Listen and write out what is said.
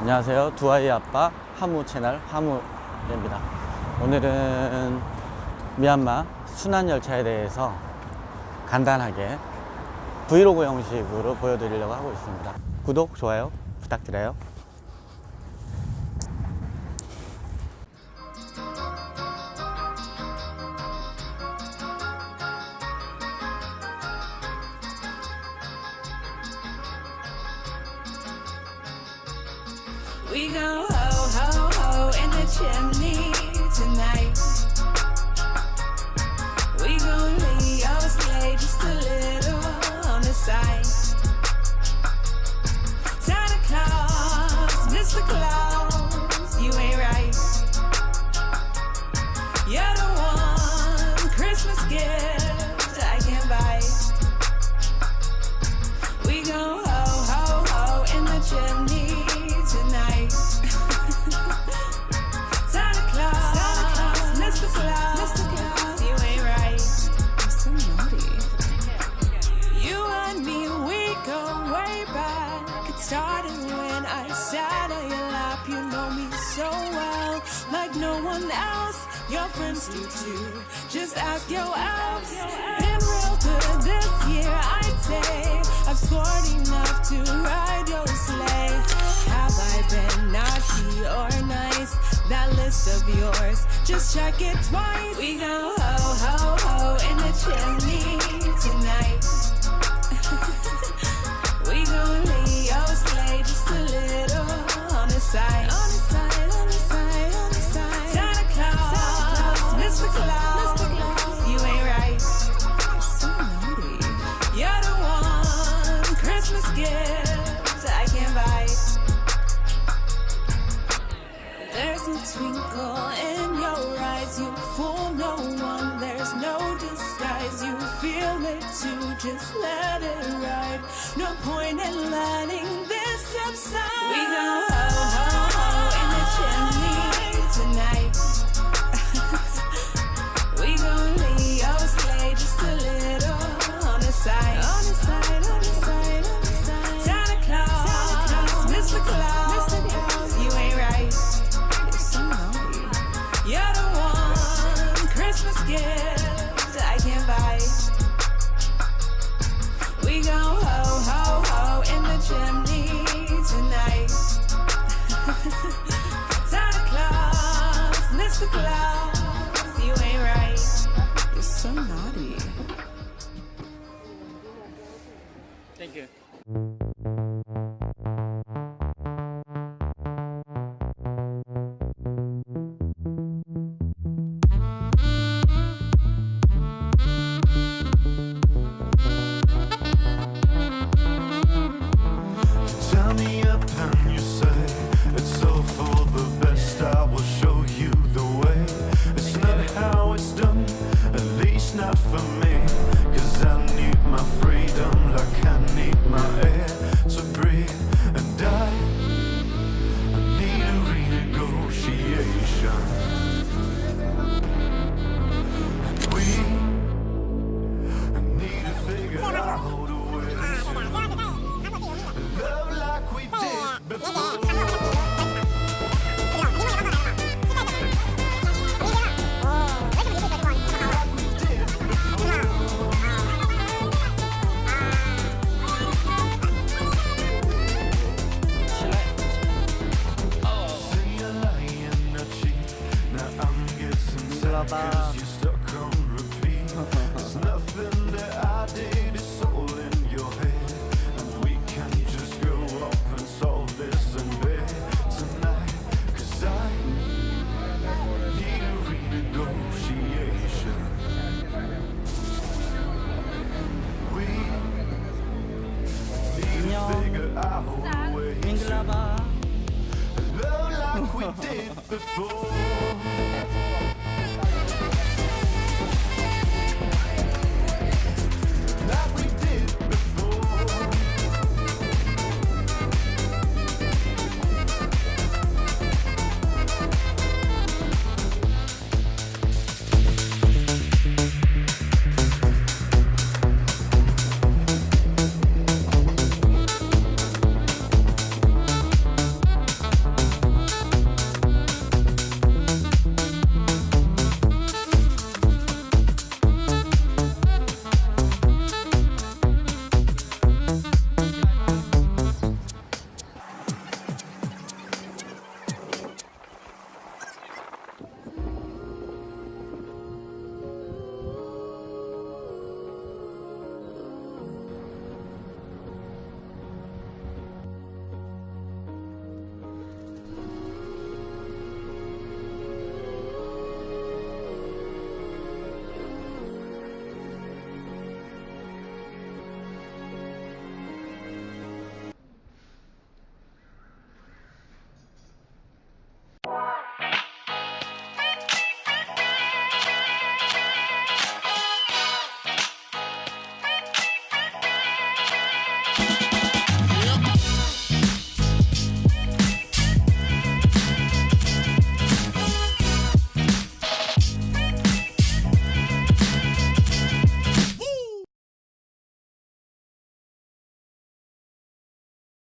안녕하세요. 두 아이 아빠 하무 채널 하무입니다. 오늘은 미얀마 순환열차에 대해서 간단하게 브이로그 형식으로 보여드리려고 하고 있습니다. 구독, 좋아요 부탁드려요. We go ho ho ho in the chimney tonight. We gon' Leo slay just a little on the side. Santa Claus, Mr. Claus, you ain't right. You're the one Christmas gift I can buy. We gon' ho ho ho in the chimney tonight. Santa Claus, Mr. Claus, you ain't right. You're so naughty. You and me, we go way back. It started when I sat on your lap. You know me so well, like no one else. Your friends do too. Just ask your elves. Been real good this year, I'd say. I've scored enough to ride your sleigh. Have I been naughty or nice? That list of yours, just check it twice. We go ho ho ho in the chimney tonight. We gon' Leo slay just a little on the side. On the side, on the side, on the side. Santa Claus, Mr. Claus, you ain't right. You're so naughty. You're the one Christmas gift I can buy. There's a twinkle in your eyes, you fool no one. There's no disguise, you feel it too. Just let it ride. No point in letting this subside. We go ho ho ho in the chimney tonight. We gon' Leo slay just a little on the side. On the side, on the side, on the side. Santa Claus, Mr. Claus, you ain't right. You're so naughty. You're the one Christmas gift I can buy. We go ho ho ho in the chimney tonight. Santa Claus, Mr. Claus, you ain't right. You're so naughty. Thank you. Turn me up and you say it's all for the best. I will show you the way. It's not how it's done, at least not for me. Cause I need my freedom like I need my air to breathe. And I need a renegotiation. And we need to figure out a way to love like we did before. Say you're lying, not cheat. Now I'm getting sad 'cause you're stuck on repeat. There's nothing that I did, it's all in your head. And we can just go up and solve this in bed tonight. 'Cause I need a renegotiation. We need to figure out a way to 밍글라바. love like we did before.